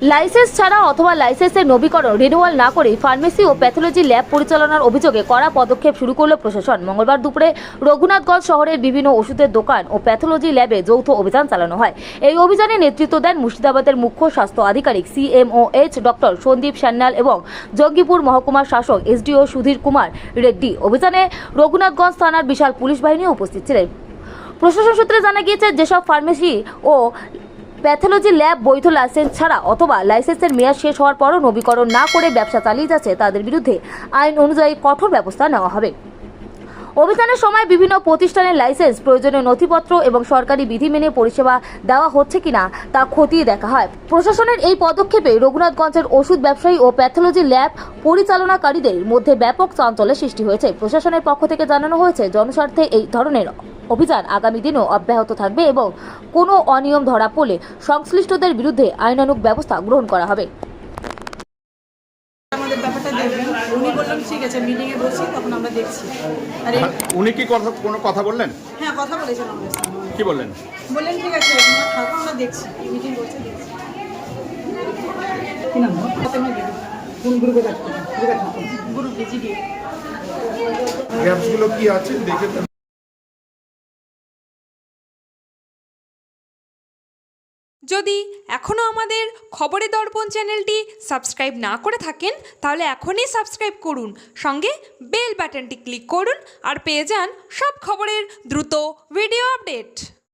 Licence ছাড়া অথবা লাইসেন্সের নবীকরণ রিনিউয়াল না করে ফার্মেসি ও প্যাথোলজি ল্যাব পরিচালনার অভিযোগে কড়া পদক্ষেপ শুরু করল প্রশাসন। মঙ্গলবার দুপুরে রঘুনাথগঞ্জ শহরের বিভিন্ন ওষুধের দোকান ও প্যাথোলজি ল্যাবে যৌথ অভিযান চালানো হয়। এই অভিযানে নেতৃত্ব দেন মুর্শিদাবাদের মুখ্য স্বাস্থ্য আধিকারিক CMOH ডক্টর সন্দীপ সান্যাল এবং জঙ্গিপুর মহকুমার শাসক SDO সুধীর কুমার রেড্ডি। অভিযানে রঘুনাথগঞ্জ থানার বিশাল পুলিশ বাহিনীও উপস্থিত ছিলেন। প্রশাসন সূত্রে জানা গিয়েছে, যেসব ফার্মেসি ও প্যাথোলজি ল্যাব বৈধ লাইসেন্স ছাড়া অথবা লাইসেন্সের মেয়াদ শেষ হওয়ার পরও নবীকরণ না করে ব্যবসা চালিয়ে যাচ্ছে তাদের বিরুদ্ধে আইন অনুযায়ী কঠোর ব্যবস্থা নেওয়া হবে। অভিযানের সময় বিভিন্ন প্রতিষ্ঠানের লাইসেন্স, প্রয়োজনীয় নথিপত্র এবং সরকারি বিধি মেনে পরিষেবা দেওয়া হচ্ছে কিনা তা খতিয়ে দেখা হয়। প্রশাসনের এই পদক্ষেপে রঘুনাথগঞ্জের ওষুধ ব্যবসায়ী ও প্যাথোলজি ল্যাব পরিচালনাকারীদের মধ্যে ব্যাপক চাঞ্চল্যের সৃষ্টি হয়েছে। প্রশাসনের পক্ষ থেকে জানানো হয়েছে, জনস্বার্থে এই ধরনের অভিযান আগামী দিনেও অব্যাহত থাকবে এবং কোনো অনিয়ম ধরা পড়লে সংশ্লিষ্টদের বিরুদ্ধে আইনানুগ ব্যবস্থা গ্রহণ করা হবে। আমাদের ব্যাপারটা দেখবেন। উনি বললেন ঠিক আছে, মিটিংয়ে বসি, তখন আমরা দেখছি। আর উনি কি কোনো কথা বললেন? হ্যাঁ, কথা বলেছেন আমাদের সাথে। কি বললেন? বললেন ঠিক আছে, তোমরা থাকো, আমরা দেখছি। মিটিং করছে, দেখছি। কি নাম? ফাতেমা বিবি। কোন গ্রুপে থাকতেন? Group BGD। গ্যাপসগুলো কি আছে দেখে। যদি এখনও আমাদের খবরের দর্পণ চ্যানেলটি সাবস্ক্রাইব না করে থাকেন, তাহলে এখনই সাবস্ক্রাইব করুন, সঙ্গে বেল বাটনটি ক্লিক করুন আর পেয়ে যান সব খবরের দ্রুত ভিডিও আপডেট।